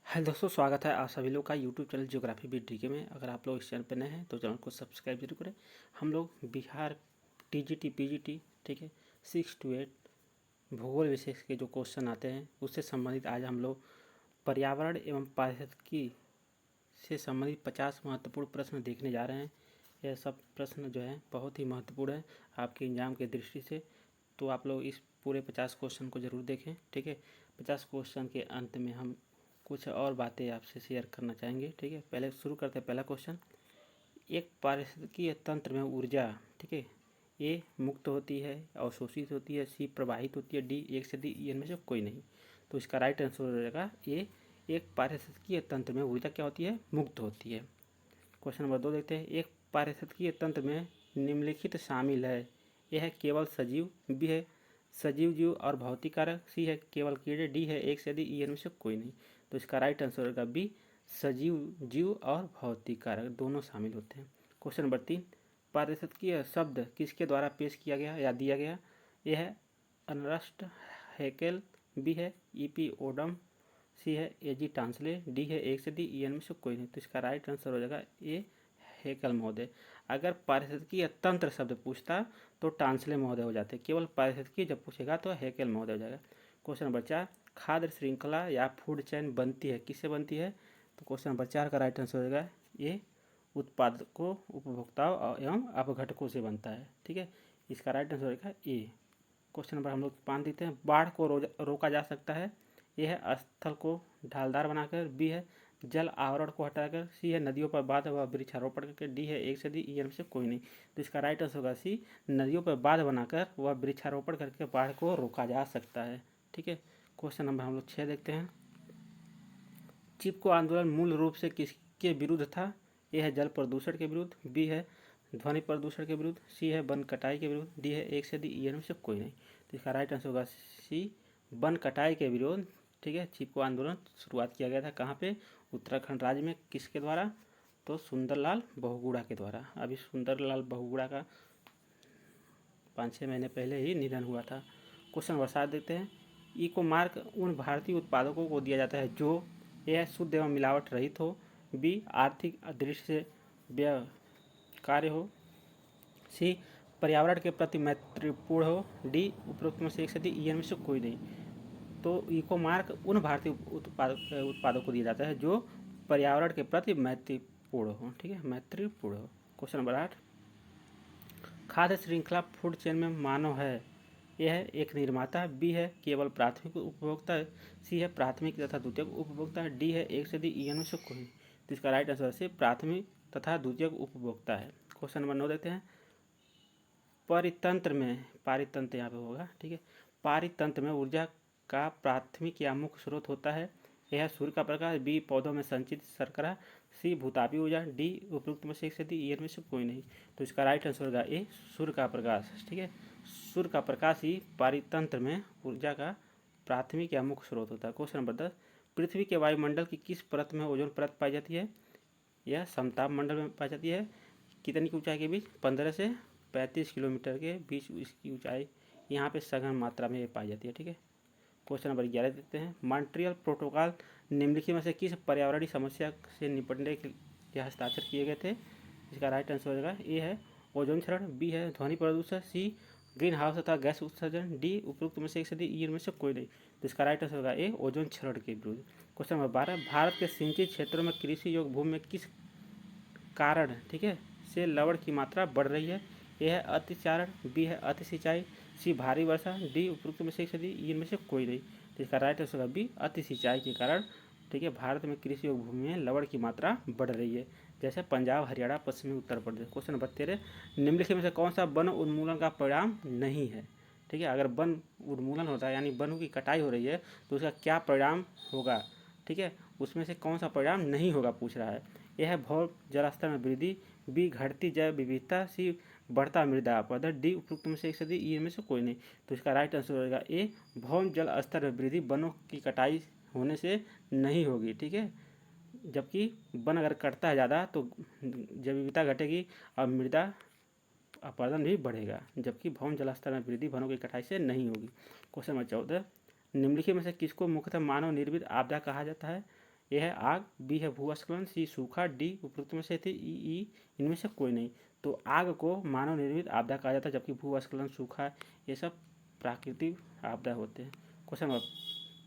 Hello दोस्तों, स्वागत है आप सभी लोग का YouTube channel geography with DK में। अगर आप लोग इस चैनल पर नए हैं तो चैनल को सब्सक्राइब जरूर करें। हम लोग बिहार टीजीटी पीजीटी ठीक है 6 to 8 भूगोल विषय के जो क्वेश्चन आते हैं उससे संबंधित आज हम लोग पर्यावरण एवं पारिस्थितिकी से संबंधित 50 महत्वपूर्ण प्रश्न देखने जा रहे हैं। यह सब प्रश्न जो है बहुत ही महत्वपूर्ण है आपके एग्जाम के दृष्टि से, तो आप लोग इस पूरे 50 क्वेश्चन को ज़रूर देखें। ठीक है, 50 क्वेश्चन के अंत में हम कुछ और बातें आपसे शेयर करना चाहेंगे। ठीक है, पहले शुरू करते हैं। पहला क्वेश्चन, एक पारिस्थितिकीय तंत्र में ऊर्जा ठीक है ए मुक्त होती है, अवशोषित होती है, सी प्रवाहित होती है, डी एक से डी इनमें से कोई नहीं। तो इसका राइट आंसर हो जाएगा ए, एक पारिस्थितिकीय तंत्र में ऊर्जा क्या होती है, मुक्त होती है। क्वेश्चन नंबर 2 देखते हैं, एक पारिस्थितिकीय तंत्र में निम्नलिखित शामिल है। यह है केवल सजीव, बी है सजीव जीव और भौतिक कारक, सी है केवल कीड़े, डी है एक से अधिक, ई इनमें से कोई नहीं। तो इसका राइट आंसर होगा बी, सजीव जीव और भौतिक कारक दोनों शामिल होते हैं। क्वेश्चन नंबर 3, पारिस्थितिकीय शब्द किसके द्वारा पेश किया गया या दिया गया। यह है अर्नस्ट हैकेल, बी है ईपी ओडम, सी है एजी टांसले, डी है एक से डी, ई इनमें से कोई नहीं। तो इसका राइट आंसर हो जाएगा ए, हैकेल महोदय। अगर पारिस्थितिकीय तंत्र शब्द पूछता तो टांसले महोदय हो जाते, केवल पारिस्थितिकी जब पूछेगा तो हैकेल महोदय हो जाएगा। क्वेश्चन नंबर 4, खाद्य श्रृंखला या फूड चैन बनती है किससे बनती है। तो क्वेश्चन नंबर 4 का राइट आंसर हो जाएगा ये, उत्पादकों, उपभोक्ताओं एवं अपघटकों से बनता है। ठीक है, इसका राइट आंसर हो जाएगा ए। क्वेश्चन नंबर हम लोग 5 देते हैं, बाढ़ को रोका जा सकता है। यह है स्थल को ढालदार बनाकर, बी है जल आवरण को हटाकर, सी है नदियों पर बांध व वृक्षारोपण करके, डी है एक से डी, ई इनमें से कोई नहीं। तो इसका राइट आंसर होगा सी, नदियों पर बांध बनाकर व वृक्षारोपण करके बाढ़ को रोका जा सकता है। ठीक है, क्वेश्चन नंबर हम लोग 6 देखते हैं, चिपको आंदोलन मूल रूप से किसके विरुद्ध था। ए है जल प्रदूषण के विरुद्ध, बी है ध्वनि प्रदूषण के विरुद्ध, सी है वन कटाई के विरुद्ध, डी है एक से डी, ई इनमें से कोई नहीं। तो इसका राइट आंसर होगा सी, वन कटाई के विरोध। ठीक है, चिपको आंदोलन शुरुआत किया गया था कहाँ पे, उत्तराखंड राज्य में, किसके द्वारा, तो सुंदरलाल बहुगुणा के द्वारा। अभी सुंदरलाल बहुगुणा का 5-6 महीने पहले ही निधन हुआ था। क्वेश्चन नंबर 7 देखते हैं, इको मार्क उन भारतीय उत्पादकों को दिया जाता है जो ए शुद्ध एवं मिलावट रहित हो, बी आर्थिक दृष्टि से व्यवहार्य हो, सी पर्यावरण के प्रति मैत्रीपूर्ण हो, डी उपरोक्त में से एक से डी, ई इनमें से कोई नहीं। तो इको मार्क उन भारतीय उत्पादों को दिया जाता है जो पर्यावरण के प्रति मैत्रीपूर्ण हो। ठीक है, मैत्रीपूर्ण हो। क्वेश्चन नंबर 8, खाद्य श्रृंखला फूड चेन में मानव है। यह है एक निर्माता, बी है केवल प्राथमिक उपभोक्ता, सी है प्राथमिक तथा द्वितीयक उपभोक्ता, डी है एक से डी, ई इनमें से कोई। तो इसका राइट आंसर से प्राथमिक तथा द्वितीयक उपभोक्ता है। क्वेश्चन नंबर 9 देते हैं, परितंत्र में, पारितंत्र यहाँ पे होगा। ठीक है, पारितंत्र में ऊर्जा का प्राथमिक या मुख्य स्रोत होता है। यह सूर्य का प्रकाश, बी पौधों में संचित शर्करा, सी भूतापी ऊर्जा, डी उपयुक्त में से एक से डी, ई में से कोई नहीं। तो इसका राइट आंसर होगा ए, सूर्य का प्रकाश। ठीक है, सूर्य का प्रकाश ही पारितंत्र में ऊर्जा का प्राथमिक या मुख्य स्रोत होता है। क्वेश्चन नंबर 10, पृथ्वी के वायुमंडल की किस परत में ओजोन परत पाई जाती है। यह समताप मंडल में पाई जाती है। कितनी की ऊंचाई के बीच, 15 से 35 किलोमीटर के बीच इसकी ऊंचाई यहाँ पे सघन मात्रा में पाई जाती है। ठीक है, क्वेश्चन नंबर 11 देते हैं, मॉन्ट्रियल प्रोटोकॉल निम्नलिखित में से किस पर्यावरणीय समस्या से निपटने के लिए हस्ताक्षर किए गए थे। इसका राइट आंसर हो जाएगा ए है ओजोन क्षरण, बी है ध्वनि प्रदूषण, सी ग्रीन हाउस तथा गैस उत्सर्जन, डी उपयुक्त में से एक से डी, ई इनमें से कोई नहीं। तो इसका राइट आंसर होगा ए, ओजोन क्षरण के विरुद्ध। क्वेश्चन नंबर 12, भारत के सिंचित क्षेत्रों में कृषि योग्य भूमि में किस कारण ठीक है से लवण की मात्रा बढ़ रही है। ए है अतिचारण, बी है अति सिंचाई, सी भारी वर्षा, डी उपयुक्त में से एक से डी, ई इनमें से कोई नहीं। तो इसका राइट आंसर होगा बी, अति सिंचाई के कारण ठीक है भारत में कृषि योग्य भूमि में लवण की मात्रा बढ़ रही है, जैसे पंजाब, हरियाणा, पश्चिमी उत्तर प्रदेश। क्वेश्चन नंबर 13, निम्नलिखित में से कौन सा वन उन्मूलन का परिणाम नहीं है। ठीक है, अगर वन उन्मूलन होता है यानी वनों की कटाई हो रही है तो उसका क्या परिणाम होगा। ठीक है, उसमें से कौन सा परिणाम नहीं होगा पूछ रहा है। यह है भौम जल स्तर में वृद्धि, बी घटती जैव विविधता, सी बढ़ता मृदा अपरदन, डी उपयुक्त में से एक से डी, ई इनमें से कोई नहीं। तो इसका राइट आंसर होगा ए, भौम जल स्तर में वृद्धि वनों की कटाई होने से नहीं होगी। ठीक है, जबकि वन अगर कटता है ज़्यादा तो जैव विविधता घटेगी और मृदा अपरदन भी बढ़ेगा, जबकि भौम जल स्तर में वृद्धि वनों की कटाई से नहीं होगी। क्वेश्चन नंबर 14, निम्नलिखित में से किसको मुख्यतः मानव निर्मित आपदा कहा जाता है। ए है आग, बी है भूस्खलन, सी सूखा, डी उपरोक्त में से थे, ई इनमें से कोई नहीं। तो आग को मानव निर्मित आपदा कहा जाता है, जबकि भूस्खलन, सूखा ये सब प्राकृतिक आपदा होते हैं। क्वेश्चन नंबर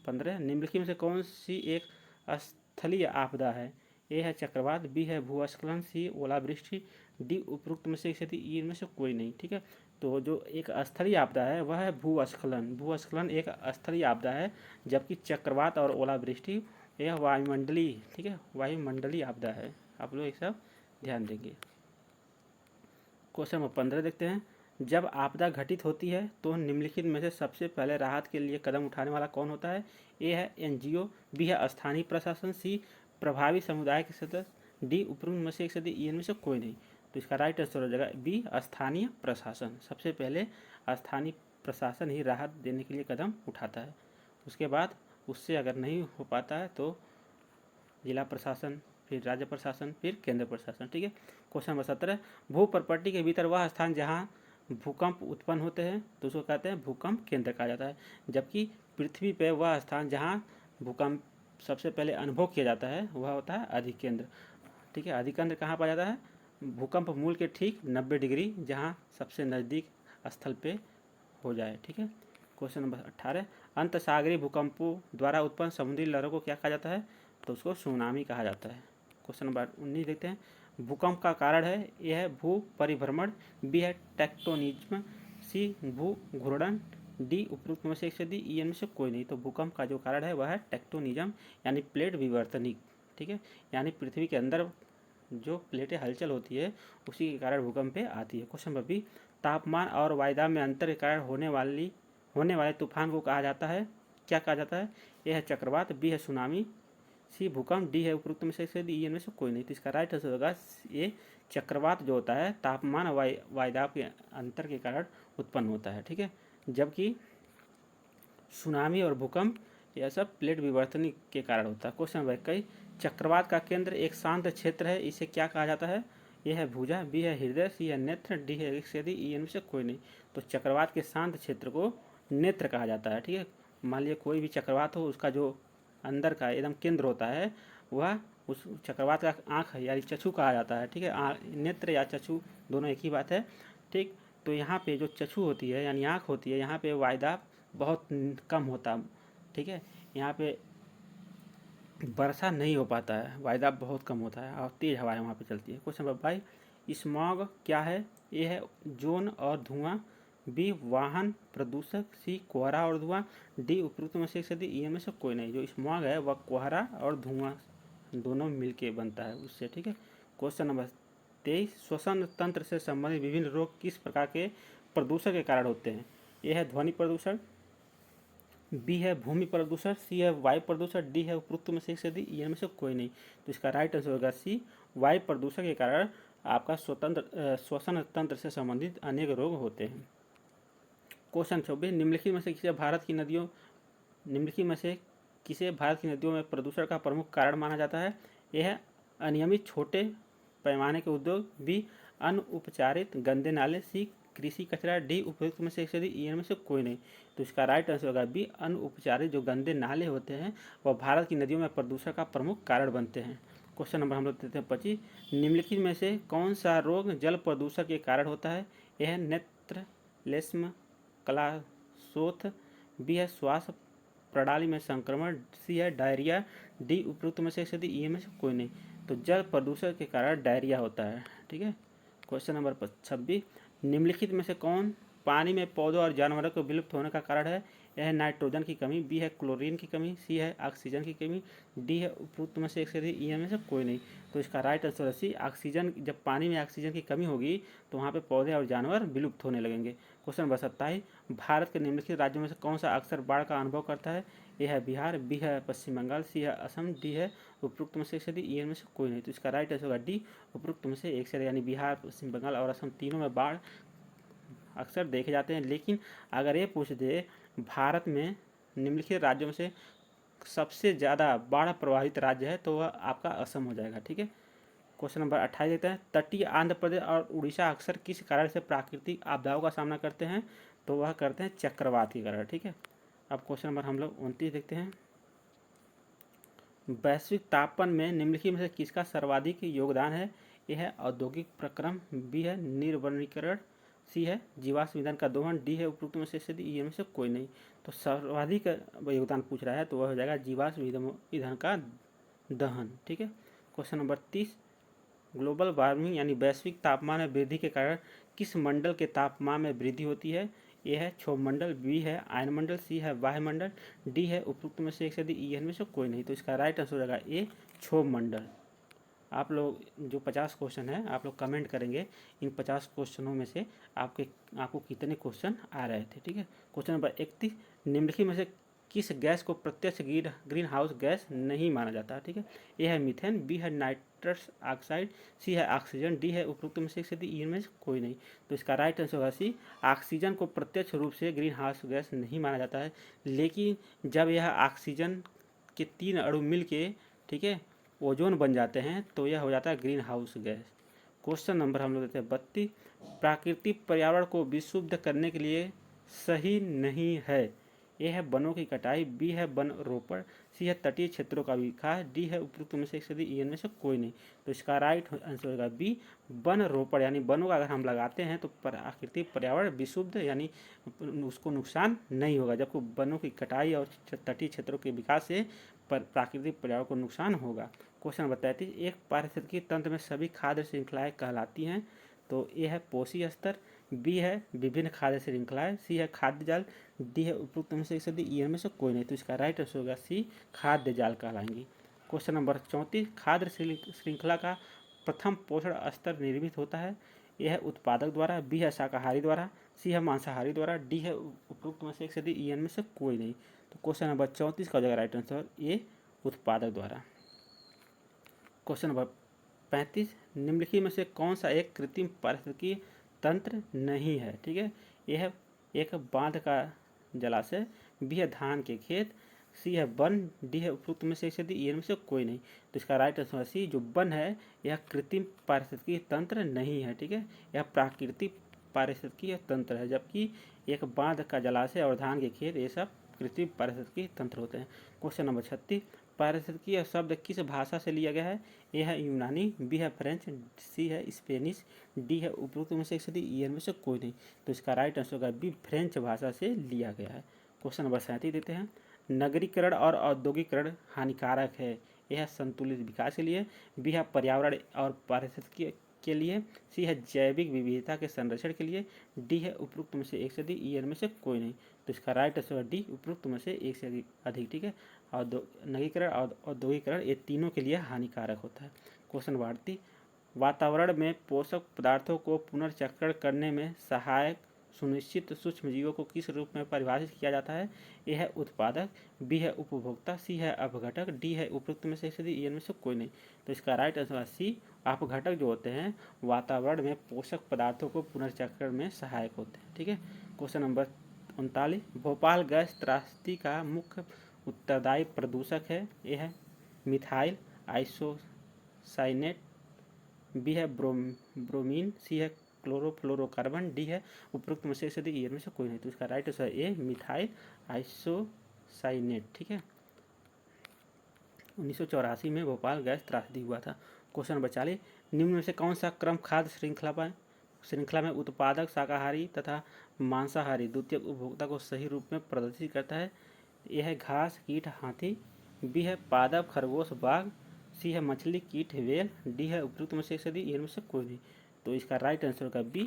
15, निम्नलिखित में से कौन सी एक स्थलीय आपदा है? ए है चक्रवात, बी है भूस्खलन, सी ओलावृष्टि, डी उपरोक्त में से ई इनमें से कोई नहीं। ठीक है, तो जो एक स्थलीय आपदा है वह है भूस्खलन। भूस्खलन एक स्थलीय आपदा है, जबकि चक्रवात और ओलावृष्टि यह वायुमंडलीय, ठीक है, वायुमंडलीय आपदा है। आप लोग ये सब ध्यान देंगे। क्वेश्चन नंबर 15 देखते हैं, जब आपदा घटित होती है तो निम्नलिखित में से सबसे पहले राहत के लिए कदम उठाने वाला कौन होता है? ए है एनजीओ, बी है स्थानीय प्रशासन, सी प्रभावी समुदाय के सदस्य, डी उपरोक्त में से इनमें से कोई नहीं। तो इसका राइट आंसर हो जाएगा बी, स्थानीय प्रशासन। सबसे पहले स्थानीय प्रशासन ही राहत देने के लिए कदम उठाता है। उसके बाद उससे अगर नहीं हो पाता है तो जिला प्रशासन, फिर राज्य प्रशासन, फिर केंद्र प्रशासन। ठीक है, क्वेश्चन नंबर 17, भू प्रॉपर्टी के भीतर वह स्थान जहाँ भूकंप उत्पन्न होते हैं तो उसको कहते हैं भूकंप केंद्र कहा जाता है, जबकि पृथ्वी पर वह स्थान जहाँ भूकंप सबसे पहले अनुभव किया जाता है वह होता है अधिकेंद्र। ठीक है, अधिकेंद्र कहाँ पाया जाता है? भूकंप मूल के ठीक 90 डिग्री, जहाँ सबसे नज़दीक स्थल पे हो जाए। ठीक है, क्वेश्चन नंबर 18, अंत सागरीय भूकंपों द्वारा उत्पन्न समुद्री लहरों को क्या कहा जाता है? तो उसको सुनामी कहा जाता है। क्वेश्चन नंबर 19 देखते हैं, भूकंप का कारण है? यह है भू परिभ्रमण, बी है टेक्टोनिज्म, सी भू घूर्णन, डी उपरोक्त में से एक से डी, ई इनमें से कोई नहीं। तो भूकंप का जो कारण है वह है टेक्टोनिज्म, यानी प्लेट विवर्तनिक। ठीक है, यानी पृथ्वी के अंदर जो प्लेटें हलचल होती है उसी के कारण भूकंप आती है। क्वेश्चन नंबर 20, तापमान और वायुदाब में अंतर के कारण होने वाले तूफान को कहा जाता है, क्या कहा जाता है? ए है चक्रवात, बी है सुनामी, सी भूकंप, डी है उपरोक्त में से ई इनमें से कोई नहीं। तो इसका राइट आंसर होगा ये चक्रवात जो होता है तापमान और वायुदाब के अंतर के कारण उत्पन्न होता है। ठीक है, जबकि सुनामी और भूकंप यह सब प्लेट विवर्तन के कारण होता है। क्वेश्चन नंबर 21, चक्रवात का केंद्र एक शांत क्षेत्र है, इसे क्या कहा जाता है? यह है भुजा, बी है हृदय, सी है नेत्र, डी है इत्यादि, ई इनमें से कोई नहीं। तो चक्रवात के शांत क्षेत्र को नेत्र कहा जाता है। ठीक है, मान लीजिए कोई भी चक्रवात हो, उसका जो अंदर का एकदम केंद्र होता है वह उस चक्रवात का आँख यानी चक्षु कहा जाता है। ठीक है, नेत्र या चक्षु दोनों एक ही बात है। ठीक, तो यहाँ पे जो चक्षु होती है यानी आँख होती है, यहाँ पे वायुदाब बहुत कम होता। ठीक है, यहाँ पे वर्षा नहीं हो पाता है, वायुदाब बहुत कम होता है और तेज़ हवाएं वहाँ पे चलती है। क्वेश्चन नंबर 22, स्मॉग क्या है? ए है जोन और धुआं, बी वाहन प्रदूषक, सी कोहरा और धुआं, डी उपरोक्त में से ई में से कोई नहीं। जो स्मॉग है वह कोहरा और धुआं दोनों मिलके बनता है उससे। ठीक है, क्वेश्चन नंबर 23, श्वसन तंत्र से संबंधित विभिन्न रोग किस प्रकार के प्रदूषण के कारण होते हैं? ए है ध्वनि प्रदूषण, बी है भूमि प्रदूषण, सी है वायु प्रदूषण, डी है उपरोक्त में से ई में से कोई नहीं। तो इसका राइट आंसर होगा सी, वायु प्रदूषण के कारण आपका श्वसन तंत्र से संबंधित अनेक रोग होते हैं। क्वेश्चन 24, निम्नलिखित में से किसे भारत की नदियों में प्रदूषण का प्रमुख कारण माना जाता है? यह है अनियमित छोटे पैमाने के उद्योग, बी अनउपचारित गंदे नाले, सी कृषि कचरा, डी उपयुक्त में से ई में से कोई नहीं। तो इसका राइट आंसर होगा बी, अनउपचारित जो गंदे नाले होते हैं वह भारत की नदियों में प्रदूषण का प्रमुख कारण बनते हैं। क्वेश्चन नंबर हम लोग देते हैं 25, निम्नलिखित में से कौन सा रोग जल प्रदूषण के कारण होता है? यह है नेत्र लेस्म कलाशोथ, बी है श्वास प्रणाली में संक्रमण, सी है डायरिया, डी उपरोक्त में से ई में से कोई नहीं। तो जल प्रदूषण के कारण डायरिया होता है। ठीक है, क्वेश्चन नंबर 26, निम्नलिखित में से कौन पानी में पौधों और जानवरों के विलुप्त होने का कारण है? यह है नाइट्रोजन की कमी, बी है क्लोरीन की कमी, सी है ऑक्सीजन की कमी, डी है उपरोक्त में से ई में से कोई नहीं। तो इसका राइट आंसर है सी, ऑक्सीजन। जब पानी में ऑक्सीजन की कमी होगी तो वहाँ पे पौधे और जानवर विलुप्त होने लगेंगे। क्वेश्चन नंबर 27, भारत के निम्नलिखित राज्यों में से कौन सा अक्सर बाढ़ का अनुभव करता है? ए है बिहार, बी है पश्चिम बंगाल, सी है असम, डी है उपरोक्त में से ई में से कोई नहीं। तो इसका राइट आंसर होगा डी, उपरोक्त में से एक से, यानी बिहार, पश्चिम बंगाल और असम तीनों में बाढ़ अक्सर देखे जाते हैं। लेकिन अगर ये पूछ दे भारत में निम्नलिखित राज्यों में से सबसे ज़्यादा बाढ़ प्रभावित राज्य है तो वह आपका असम हो जाएगा। ठीक है, क्वेश्चन नंबर 28 देते हैं, तटीय आंध्र प्रदेश और उड़ीसा अक्सर किस कारण से प्राकृतिक आपदाओं का सामना करते हैं? तो वह करते हैं चक्रवात के कारण। ठीक है, अब क्वेश्चन नंबर हम लोग 29 देखते हैं, वैश्विक तापमान में निम्नलिखित में से किसका सर्वाधिक योगदान है? ए है औद्योगिक प्रक्रम, बी है निर्वनीकरण, सी है जीवाश्म ईंधन का दोहन, डी है उपरोक्त में से यदि ई में से कोई नहीं। तो सर्वाधिक योगदान पूछ रहा है तो वह हो जाएगा जीवाश्म ईंधन का दहन। ठीक है। क्वेश्चन नंबर 30, ग्लोबल वार्मिंग यानी वैश्विक तापमान में वृद्धि के कारण किस मंडल के तापमान में वृद्धि होती है? ए है क्षोभमंडल, बी है आयनमंडल, सी है वायुमंडल, डी है उपरोक्त में से एक से अधिक ई में से कोई नहीं। तो इसका राइट आंसर हो जाएगा ए क्षोभमंडल। आप लोग जो 50 क्वेश्चन है आप लोग कमेंट करेंगे इन 50 क्वेश्चनों में से आपको कितने क्वेश्चन आ रहे थे। ठीक है। क्वेश्चन नंबर 31, निम्नलिखित में से किस गैस को प्रत्यक्ष ग्रीन हाउस गैस नहीं माना जाता? ठीक है। ए है मीथेन, बी है नाइट्रस ऑक्साइड, सी है ऑक्सीजन, डी है उपरोक्त में से ई में से कोई नहीं। तो इसका राइट आंसर होगा सी, ऑक्सीजन को प्रत्यक्ष रूप से ग्रीन हाउस गैस नहीं माना जाता है, लेकिन जब यह ऑक्सीजन के 3 अणु मिल के, ठीक है, ओजोन बन जाते हैं तो यह हो जाता है green house gas. Question number हम लोग देते हैं 32, प्राकृतिक पर्यावरण को विशुद्ध करने के लिए सही नहीं है? ए है वनों की कटाई, बी है वन रोपण, सी है तटीय क्षेत्रों का विकास, डी है उपरोक्त में से एक से अधिक ई में से कोई नहीं। तो इसका राइट आंसर होगा बी, वन रोपण, यानी वनों का अगर हम लगाते हैं तो प्राकृतिक पर्यावरण विशुद्ध यानी उसको नुकसान नहीं होगा, जबकि वनों की कटाई और तटीय क्षेत्रों के विकास से प्राकृतिक पर्यावरण को नुकसान होगा। क्वेश्चन नंबर 33, एक पारिस्थितिकी तंत्र में सभी खाद्य श्रृंखलाएं कहलाती हैं? तो ए है पोषी स्तर, बी है विभिन्न खाद्य श्रृंखलाएं, सी है खाद्य जाल, डी है उपरोक्त में से एक से अधिक ई में से कोई नहीं। तो इसका राइट आंसर होगा सी, खाद्य जाल कहलाएंगी। क्वेश्चन नंबर 34, खाद्य श्रृंखला का प्रथम पोषण स्तर निर्मित होता है? ए है उत्पादक द्वारा, बी है शाकाहारी द्वारा, सी है मांसाहारी द्वारा, डी है उपरोक्त में से एक से अधिक ई में से कोई नहीं। तो क्वेश्चन नंबर 34 का हो जाएगा राइट आंसर ए, उत्पादक द्वारा। क्वेश्चन नंबर 35, निम्नलिखित में से कौन सा एक कृत्रिम पारिस्थितिकी तंत्र नहीं है? ठीक है। यह है एक बांध का जलाशय, बी है धान के खेत, सी है वन, डी है उपरोक्त में से एक से अधिक ई में से कोई नहीं। तो इसका राइट आंसर सी, जो वन है यह कृत्रिम पारिस्थितिकी तंत्र नहीं है। ठीक है। यह प्राकृतिक पारिस्थितिकी तंत्र है, जबकि एक बांध का जलाशय और धान के खेत ये सब कृत्रिम पारिस्थितिकी तंत्र होते हैं। क्वेश्चन नंबर 36, पारिस्थितिकी शब्द किस भाषा से लिया गया है? ए है यूनानी, बी है फ्रेंच, सी है स्पेनिश, डी है उपरोक्त में से एक से अधिक ई में से कोई नहीं। तो इसका राइट आंसर होगा बी, फ्रेंच भाषा से लिया गया है। क्वेश्चन नंबर 37 देते हैं, नगरीकरण और औद्योगिकरण हानिकारक है? ए है संतुलित विकास के लिए, बी है पर्यावरण और पारिस्थितिकी के लिए, सी है जैविक विविधता के संरक्षण के लिए, डी है उपरोक्त में से एक से अधिक ई में से कोई नहीं। तो इसका राइट आंसर डी, उपरोक्त में से एक से अधिक। ठीक है। नगरीकरण और औद्योगिकरण ये तीनों के लिए हानिकारक होता है। क्वेश्चन 38, वातावरण में पोषक पदार्थों को पुनर्चक्रण करने में सहायक सुनिश्चित सूक्ष्म जीवों को किस रूप में परिभाषित किया जाता है? ए है उत्पादक, बी है उपभोक्ता, सी है अपघटक, डी है उपरोक्त में से एक से अधिक ई में से कोई नहीं। तो इसका राइट आंसर सी, अपघटक जो होते हैं वातावरण में पोषक पदार्थों को पुनर्चक्रण में सहायक होते हैं। ठीक है। क्वेश्चन नंबर 39, भोपाल गैस त्रासदी का मुख्य उत्तरदायी प्रदूषक है? ए है मिथाइल आइसोसाइनेट, बी है ब्रोमीन, सी है क्लोरोफ्लोरोकार्बन, डी है उपरोक्त में से एक से अधिक ई में से कोई नहीं। तो इसका right answer A, methyl isocyanate. ठीक है। 1984 में भोपाल गैस त्रासदी हुआ था। क्वेश्चन नंबर 40, निम्न में से कौन सा क्रम खाद्य श्रृंखला में उत्पादक शाकाहारी तथा मांसाहारी द्वितीयक उपभोक्ता को सही रूप में प्रदर्शित करता है? यह है घास कीट हाथी, बी है पादप खरगोश बाघ, सी है मछली कीट व्हेल, डी है उपरोक्त में से एक से अधिक ई में से कोई नहीं। तो इसका राइट आंसर होगा बी,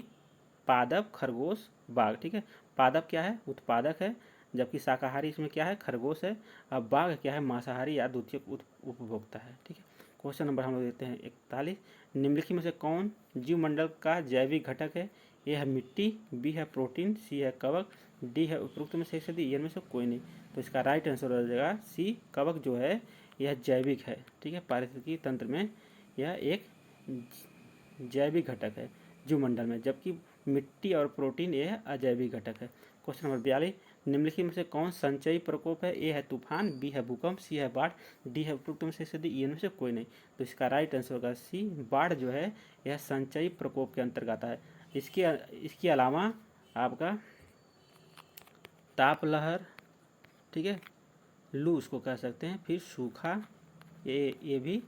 पादप खरगोश बाघ। ठीक है। पादप क्या है? उत्पादक है, जबकि शाकाहारी इसमें क्या है? खरगोश है। अब बाघ क्या है? मांसाहारी या द्वितीयक उपभोक्ता है। ठीक है। क्वेश्चन नंबर हम लोग देते हैं 41, निम्नलिखित में से कौन जीवमंडल का जैविक घटक है? ए है मिट्टी, बी है प्रोटीन, सी है कवक, डी है उपरोक्त में से एक से अधिक ई में से कोई नहीं। तो इसका राइट आंसर हो जाएगा सी, कवक जो है यह जैविक है। ठीक है। पारिस्थितिकी तंत्र में यह एक जैविक घटक है जीवमंडल में, जबकि मिट्टी और प्रोटीन यह अजैविक घटक है। क्वेश्चन नंबर 42, निम्नलिखित में से कौन संचयी प्रकोप है? ए है तूफान, बी है भूकंप, सी है बाढ़, डी है उपरोक्त में से ई में से कोई नहीं। तो इसका राइट आंसर होगा सी, बाढ़ जो है यह संचयी प्रकोप के अंतर्गत है। इसके अलावा आपका ताप लहर, ठीक है, लू उसको कह सकते हैं, फिर सूखा, ये भी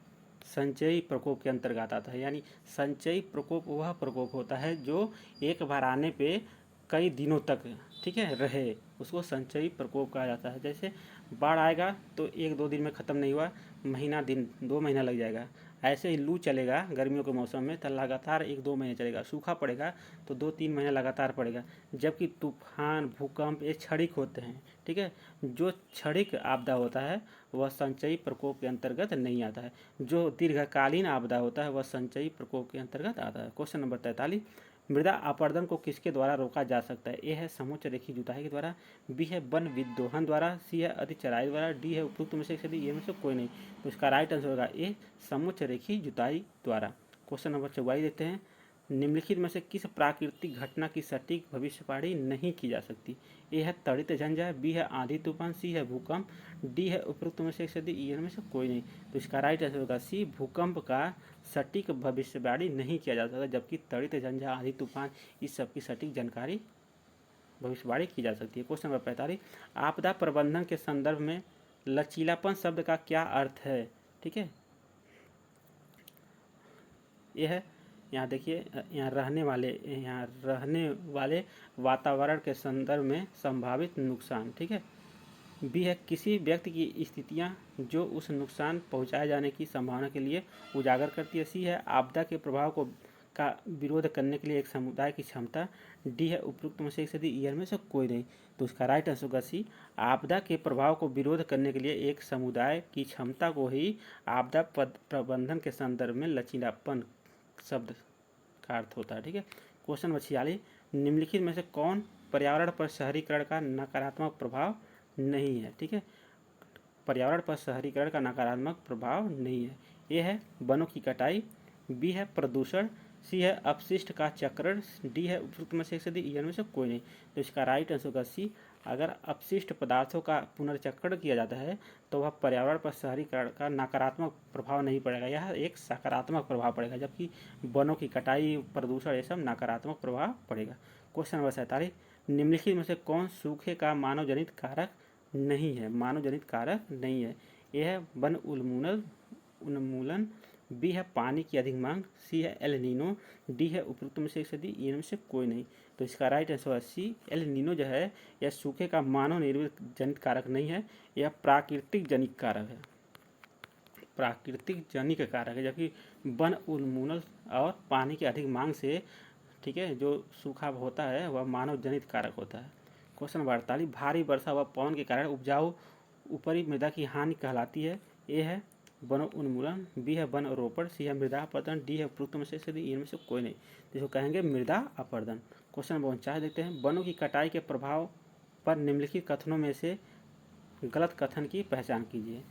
संचयी प्रकोप के अंतर्गत आता है। यानी संचयी प्रकोप वह प्रकोप होता है जो एक बार आने पे कई दिनों तक, ठीक है, रहे, उसको संचयी प्रकोप कहा जाता है। जैसे बाढ़ आएगा तो 1-2 दिन में ख़त्म नहीं हुआ, महीना दिन 2 महीना लग जाएगा। ऐसे ही लू चलेगा गर्मियों के मौसम में तो लगातार 1-2 महीने चलेगा। सूखा पड़ेगा तो 2-3 महीने लगातार पड़ेगा। जबकि तूफान, भूकंप ये क्षणिक होते हैं, ठीक है। जो क्षणिक आपदा होता है वह संचयी प्रकोप के अंतर्गत नहीं आता है। जो दीर्घकालीन आपदा होता है वह संचयी प्रकोप के अंतर्गत आता है। क्वेश्चन नंबर 43, मृदा अपरदन को किसके द्वारा रोका जा सकता है? ए है समोच्च रेखीय जुताई के द्वारा, बी है वन विद्रोहन द्वारा, सी है अधिक चराई द्वारा, डी है उपयुक्त में से यदि ये में से कोई नहीं। तो इसका राइट आंसर होगा ए समोच्च रेखीय जुताई द्वारा। क्वेश्चन नंबर 44 देखते हैं, निम्नलिखित में से किस प्राकृतिक घटना की सटीक भविष्यवाणी नहीं की जा सकती? ए है त्वरित झंझा, बी है आंधी तूफान, सी है भूकंप, डी है उपरोक्त में से यदि ये में से कोई नहीं। तो इसका राइट आंसर होगा सी भूकंप का सटीक भविष्यवाणी नहीं किया जा सकता, जबकि त्वरित झंझा, आंधी तूफान इस सब की सटीक जानकारी भविष्यवाणी की जा सकती है। क्वेश्चन नंबर 45, आपदा प्रबंधन के संदर्भ में लचीलापन शब्द का क्या अर्थ है? ठीक है, यह है, यहाँ देखिए, यहाँ रहने वाले वातावरण के संदर्भ में संभावित नुकसान, ठीक है। बी है किसी व्यक्ति की स्थितियाँ जो उस नुकसान पहुँचाए जाने की संभावना के लिए उजागर करती है। सी है आपदा के प्रभाव का विरोध करने के लिए एक समुदाय की क्षमता। डी है उपयुक्त में से यदि ईयर में से कोई नहीं। तो उसका राइट आंसर होगा सी आपदा के प्रभाव को विरोध करने के लिए एक समुदाय की क्षमता को ही आपदा प्रबंधन के संदर्भ में लचीलापन शब्द का अर्थ होता है, ठीक है। क्वेश्चन नंबर 46, निम्नलिखित में से कौन पर्यावरण पर शहरीकरण का नकारात्मक प्रभाव नहीं है? ठीक है, पर्यावरण पर शहरीकरण का नकारात्मक प्रभाव नहीं है। ए है वनों की कटाई, बी है प्रदूषण, सी है अपशिष्ट का चक्रण, डी है उपयुक्त में से यदि में से कोई नहीं। तो इसका राइट आंसर होगा सी अगर अपशिष्ट पदार्थों का पुनर्चक्रण किया जाता है तो वह पर्यावरण पर शहरीकरण का नकारात्मक प्रभाव नहीं पड़ेगा, यह एक सकारात्मक प्रभाव पड़ेगा। जबकि वनों की कटाई, प्रदूषण ये सब नकारात्मक प्रभाव पड़ेगा। क्वेश्चन नंबर 47, निम्नलिखित में से कौन सूखे का मानव जनित कारक नहीं है? मानव जनित कारक नहीं है। यह है वन उन्मूलन, बी है पानी की अधिक मांग, सी है एल नीनो, डी है उपयुक्त में से यदि इनमें से कोई नहीं। तो इसका राइट आंसर है सी एल नीनो जो है यह सूखे का मानव निर्मित जनित कारक नहीं है, यह प्राकृतिक जनित कारक है, प्राकृतिक जनित कारक है। जबकि वन उन्मूलन और पानी की अधिक मांग से, ठीक है, जो सूखा होता है वह मानव जनित कारक होता है। क्वेश्चन 48, भारी वर्षा व पवन के कारण उपजाऊ ऊपरी मृदा की हानि कहलाती है। ए है वन उन्मूलन, बी है वन रोपण, सी है मृदा अपरदन, डी है उपयुक्त में से यदि इनमें से कोई नहीं। जिसको कहेंगे मृदा अपरदन। क्वेश्चन नंबर 49 देखते हैं, वनों की कटाई के प्रभाव पर निम्नलिखित कथनों में से गलत कथन की पहचान कीजिए।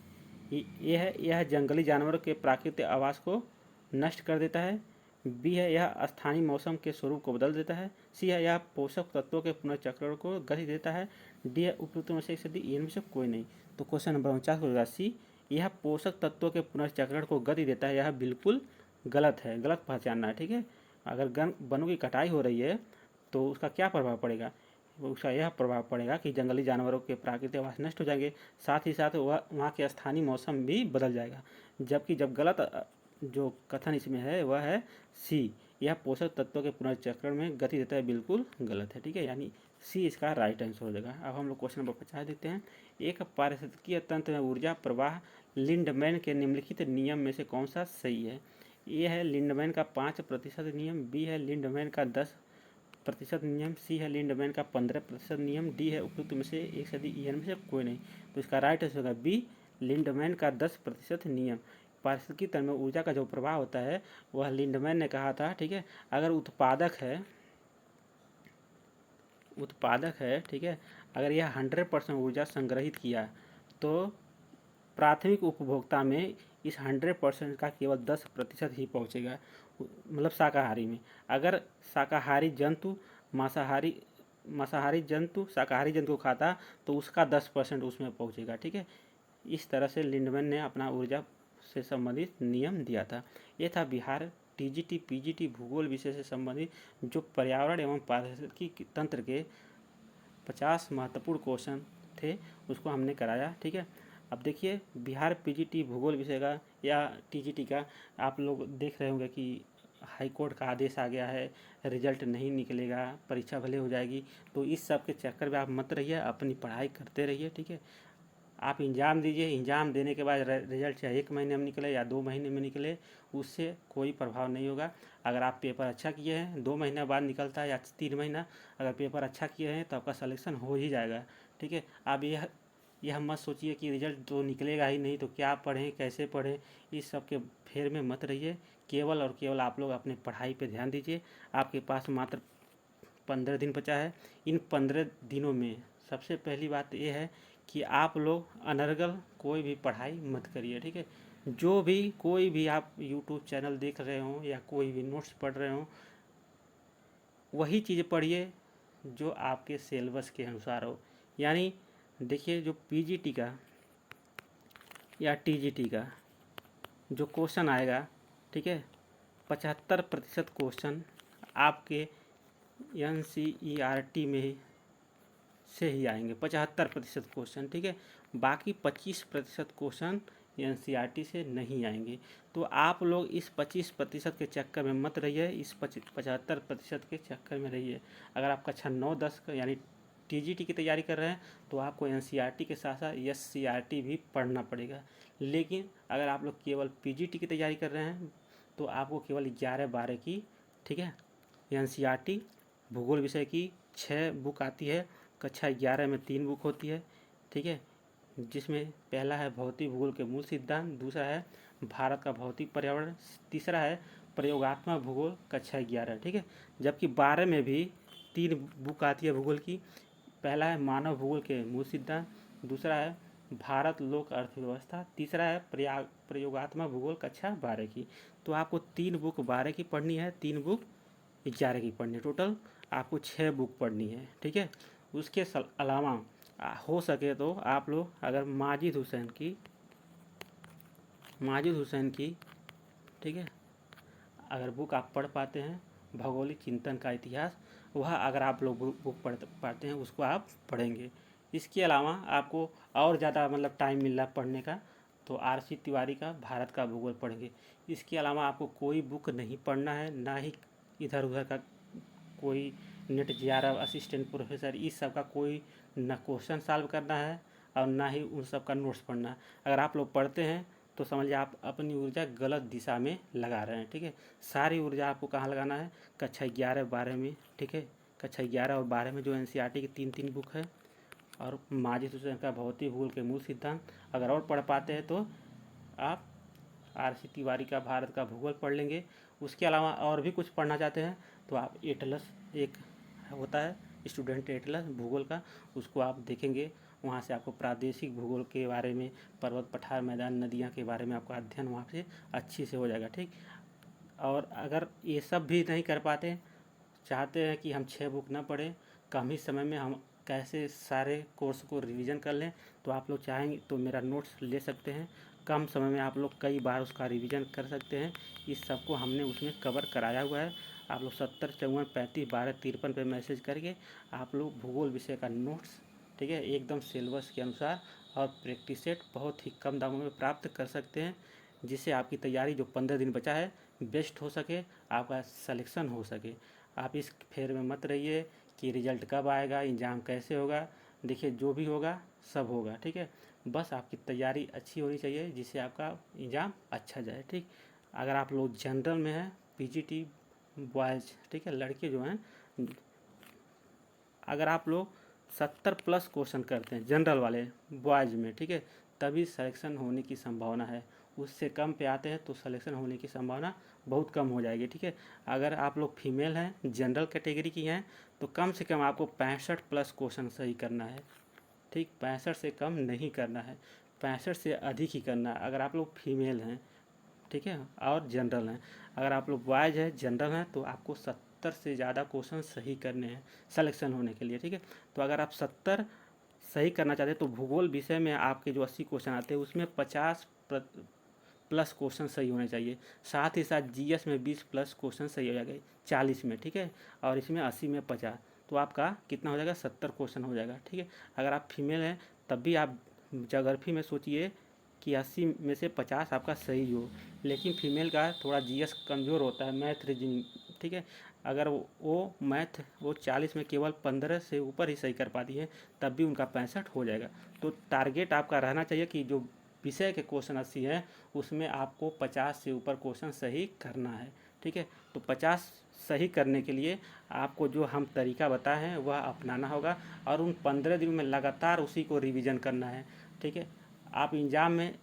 ये है यह जंगली जानवरों के प्राकृतिक आवास को नष्ट कर देता है, बी है यह स्थानीय मौसम के स्वरूप को बदल देता है, सी है यह पोषक तत्वों के पुनर्चक्रण को गति देता है, डी है उपयुक्त में से यदि इनमें से कोई नहीं। तो क्वेश्चन नंबर 49 होगा सी यह पोषक तत्वों के पुनर्चक्रण को गति देता है, यह बिल्कुल गलत है, गलत पहचानना है, ठीक है। अगर वनों की कटाई हो रही है तो उसका क्या प्रभाव पड़ेगा? उसका यह प्रभाव पड़ेगा कि जंगली जानवरों के प्राकृतिक आवास नष्ट हो जाएंगे, साथ ही साथ वहाँ के स्थानीय मौसम भी बदल जाएगा। जबकि जब गलत जो कथन इसमें है वह है सी यह पोषक तत्वों के पुनर्चक्रण में गति देता है, बिल्कुल गलत है, ठीक है। यानी सी इसका राइट आंसर हो जाएगा। अब हम लोग क्वेश्चन नंबर 50 देखते हैं, एक पारिस्थितिकीय तंत्र में ऊर्जा प्रवाह लिंडमैन के निम्नलिखित नियम में से कौन सा सही है? ए है लिंडमैन का 5% नियम, बी है लिंडमैन का 10% नियम, सी है लिंडमैन का 15% नियम, डी है उपयुक्त में से एक यदि ईयर में से कोई नहीं। तो इसका राइट आंसर होगा बी लिंडमैन का 10% नियम। पारिस्थितिकी तंत्र में ऊर्जा का जो प्रवाह होता है वह लिंडमैन ने कहा था, ठीक है। अगर उत्पादक है, ठीक है, अगर यह 100% ऊर्जा संग्रहित किया तो प्राथमिक उपभोक्ता में इस 100% का केवल 10% ही पहुंचेगा, मतलब शाकाहारी में। अगर शाकाहारी जंतु मांसाहारी जंतु शाकाहारी जंतु को खाता तो उसका 10% उसमें पहुंचेगा, ठीक है। इस तरह से लिंडमैन ने अपना ऊर्जा से संबंधित नियम दिया था। यह था बिहार टीजीटी पीजीटी भूगोल विषय से संबंधित जो पर्यावरण एवं पारिस्थितिकी तंत्र के 50 महत्वपूर्ण क्वेश्चन थे उसको हमने कराया, ठीक है। अब देखिए बिहार पीजीटी भूगोल विषय का या टीजीटी का आप लोग देख रहे होंगे कि हाई कोर्ट का आदेश आ गया है, रिजल्ट नहीं निकलेगा, परीक्षा भले हो जाएगी। तो इस सब के चक्कर में आप मत रहिए, अपनी पढ़ाई करते रहिए, ठीक है। आप एग्ज़ाम दीजिए, एग्ज़ाम देने के बाद रिजल्ट चाहे 1 महीने में निकले या 2 महीने में निकले, उससे कोई प्रभाव नहीं होगा। अगर आप पेपर अच्छा किए हैं, 2 महीने बाद निकलता है या 3 महीना, अगर पेपर अच्छा किए हैं तो आपका सिलेक्शन हो ही जाएगा, ठीक है। आप यह मत सोचिए कि रिजल्ट तो निकलेगा ही नहीं तो क्या पढ़ें, कैसे पढ़ें, इस सब के फेर में मत रहिए। केवल और केवल आप लोग अपने पढ़ाई पे ध्यान दीजिए। आपके पास मात्र 15 दिन बचा है। इन 15 दिनों में सबसे पहली बात ये है कि आप लोग अनर्गल कोई भी पढ़ाई मत करिए, ठीक है। जो भी कोई भी आप यूट्यूब चैनल देख रहे हो या कोई भी नोट्स पढ़ रहे हो, वही चीज़ पढ़िए जो आपके सिलेबस के अनुसार हो। यानी देखिए जो पीजीटी का या टीजीटी का जो क्वेश्चन आएगा, ठीक है, 75% क्वेश्चन आपके NCERT में से ही आएंगे, 75% क्वेश्चन, ठीक है। बाकी 25% क्वेश्चन NCERT से नहीं आएंगे। तो आप लोग इस 25% के चक्कर में मत रहिए, इस 75% के चक्कर में रहिए। अगर आप कक्षा 9-10 यानी टीजीटी की तैयारी कर रहे हैं तो आपको NCERT के साथ साथ SCERT भी पढ़ना पड़ेगा। लेकिन अगर आप लोग केवल पीजीटी की तैयारी कर रहे हैं तो आपको केवल 11-12 की, ठीक है, NCERT भूगोल विषय की 6 बुक आती है। कक्षा 11 में 3 बुक होती है, ठीक है, जिसमें पहला है भौतिक भूगोल के मूल सिद्धांत, दूसरा है भारत का भौतिक पर्यावरण, तीसरा है प्रयोगात्मक भूगोल कक्षा 11, ठीक है। जबकि 12 में भी 3 बुक आती है भूगोल की। पहला है मानव भूगोल के मूल सिद्धांत, दूसरा है भारत लोक अर्थव्यवस्था, तीसरा है प्रयोगात्मक भूगोल कक्षा 12 की। तो आपको 3 बुक 12 की पढ़नी है, 3 बुक 11 की पढ़नी है, टोटल आपको 6 बुक पढ़नी है, ठीक है। उसके अलावा हो सके तो आप लोग अगर माजिद हुसैन की, ठीक है, अगर बुक आप पढ़ पाते हैं, भौगोलिक चिंतन का इतिहास, वह अगर आप लोग बुक पढ़ पाते हैं उसको आप पढ़ेंगे। इसके अलावा आपको और ज़्यादा मतलब टाइम मिल रहा पढ़ने का तो RC तिवारी का भारत का भूगोल पढ़ेंगे। इसके अलावा आपको कोई बुक नहीं पढ़ना है, ना ही इधर उधर का कोई नेट JRF असिस्टेंट प्रोफेसर इस सब का कोई न क्वेश्चन सॉल्व करना है और ना ही उन सब का नोट्स पढ़ना है। अगर आप लोग पढ़ते हैं तो समझिए आप अपनी ऊर्जा गलत दिशा में लगा रहे हैं, ठीक है। सारी ऊर्जा आपको कहाँ लगाना है, कक्षा 11-12 में, ठीक है। कक्षा 11 और 12 में जो NCERT की 3-3 बुक है और माजिद हुसैन का भौतिक भूगोल के मूल सिद्धांत, अगर और पढ़ पाते हैं तो आप RC तिवारी का भारत का भूगोल पढ़ लेंगे। उसके अलावा और भी कुछ पढ़ना चाहते हैं तो आप एटलस एक होता है स्टूडेंट एटलस भूगोल का, उसको आप देखेंगे। वहाँ से आपको प्रादेशिक भूगोल के बारे में, पर्वत पठार मैदान नदियाँ के बारे में आपका अध्ययन वहाँ से अच्छी से हो जाएगा, ठीक। और अगर ये सब भी नहीं कर पाते, चाहते हैं कि हम 6 बुक ना पढ़ें, कम ही समय में हम कैसे सारे कोर्स को रिवीजन कर लें, तो आप लोग चाहेंगे तो मेरा नोट्स ले सकते हैं। कम समय में आप लोग कई बार उसका रिवीजन कर सकते हैं। इस सब को हमने उसमें कवर कराया हुआ है। आप लोग 70 54 35 12 53 पे मैसेज करके आप लोग भूगोल विषय का नोट्स, ठीक है, एकदम सिलेबस के अनुसार और प्रैक्टिस सेट बहुत ही कम दामों में प्राप्त कर सकते हैं, जिससे आपकी तैयारी जो 15 दिन बचा है बेस्ट हो सके, आपका सिलेक्शन हो सके। आप इस फेर में मत रहिए कि रिजल्ट कब आएगा, एग्ज़ाम कैसे होगा। देखिए जो भी होगा सब होगा, ठीक है। बस आपकी तैयारी अच्छी होनी चाहिए जिससे आपका एग्ज़ाम अच्छा जाए, ठीक। अगर आप लोग जनरल में हैं, पीजीटी बॉयज़, ठीक है, लड़के जो हैं, अगर आप लोग 70+ क्वेश्चन करते हैं जनरल वाले बॉयज़ में, ठीक है, तभी सिलेक्शन होने की संभावना है। उससे कम पे आते हैं तो सिलेक्शन होने की संभावना बहुत कम हो जाएगी, ठीक है। अगर आप लोग फीमेल हैं, जनरल कैटेगरी की हैं, तो कम से कम आपको 65+ क्वेश्चन सही करना है, ठीक। 65 से कम नहीं करना है, 65 से अधिक ही करना है अगर आप लोग फीमेल हैं, ठीक है, और जनरल हैं। अगर आप लोग बॉयज़ हैं, जनरल हैं, तो आपको 70 से ज़्यादा क्वेश्चन सही करने हैं सिलेक्शन होने के लिए, ठीक है। तो अगर आप 70 सही करना चाहते हैं तो भूगोल विषय में आपके जो 80 क्वेश्चन आते हैं उसमें 50+ क्वेश्चन सही होने चाहिए। साथ ही साथ GS में 20+ क्वेश्चन सही हो जाएगा 40 में, ठीक है, और इसमें 80 में 50, तो आपका कितना हो जाएगा, 70 क्वेश्चन हो जाएगा, ठीक है। अगर आप फीमेल हैं तब भी आप ज्योग्राफी में सोचिए कि 80 में से 50 आपका सही हो, लेकिन फीमेल का थोड़ा जीएस कमज़ोर होता है, मैथ रीजनिंग, ठीक है। अगर वो मैथ वो 40 में केवल 15 से ऊपर ही सही कर पाती है, तब भी उनका 65 हो जाएगा। तो टारगेट आपका रहना चाहिए कि जो विषय के क्वेश्चन 80 है उसमें आपको 50 से ऊपर क्वेश्चन सही करना है, ठीक है। तो 50 सही करने के लिए आपको जो हम तरीका बताए हैं वह अपनाना होगा और उन 15 दिनों में लगातार उसी को रिवीजन करना है, ठीक है। आप एग्ज़ाम में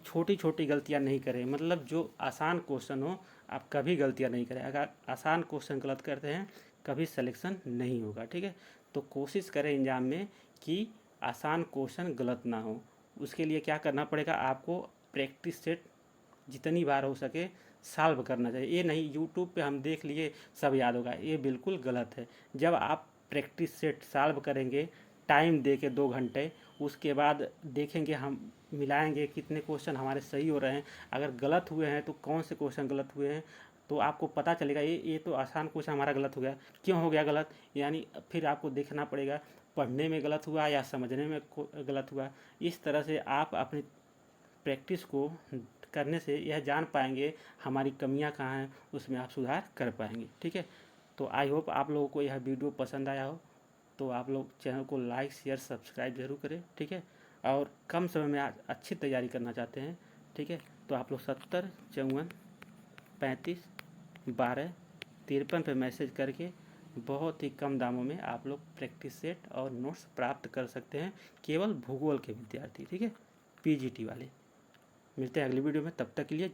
छोटी छोटी गलतियां नहीं करें, मतलब जो आसान क्वेश्चन हो आप कभी गलतियां नहीं करें। अगर आसान क्वेश्चन गलत करते हैं कभी सिलेक्शन नहीं होगा, ठीक है। तो कोशिश करें एग्ज़ाम में कि आसान क्वेश्चन गलत ना हो। उसके लिए क्या करना पड़ेगा, आपको प्रैक्टिस सेट जितनी बार हो सके सॉल्व करना चाहिए। ये नहीं यूट्यूब पे हम देख लिए सब याद होगा, ये बिल्कुल गलत है। जब आप प्रैक्टिस सेट सॉल्व करेंगे टाइम दे के 2 घंटे, उसके बाद देखेंगे हम मिलाएंगे कितने क्वेश्चन हमारे सही हो रहे हैं, अगर गलत हुए हैं तो कौन से क्वेश्चन गलत हुए हैं, तो आपको पता चलेगा ये तो आसान क्वेश्चन हमारा गलत हो गया, क्यों हो गया गलत, यानी फिर आपको देखना पड़ेगा पढ़ने में गलत हुआ या समझने में गलत हुआ। इस तरह से आप अपनी प्रैक्टिस को करने से यह जान पाएंगे हमारी कमियां कहाँ हैं, उसमें आप सुधार कर पाएंगे, ठीक है। तो आई होप आप लोगों को यह वीडियो पसंद आया हो, तो आप लोग चैनल को लाइक शेयर सब्सक्राइब जरूर करें, ठीक है। और कम समय में अच्छी तैयारी करना चाहते हैं, ठीक है, तो आप लोग 70 54 35 12 53 पे मैसेज करके बहुत ही कम दामों में आप लोग प्रैक्टिस सेट और नोट्स प्राप्त कर सकते हैं, केवल भूगोल के विद्यार्थी, ठीक है, पीजीटी वाले। मिलते हैं अगली वीडियो में, तब तक के लिए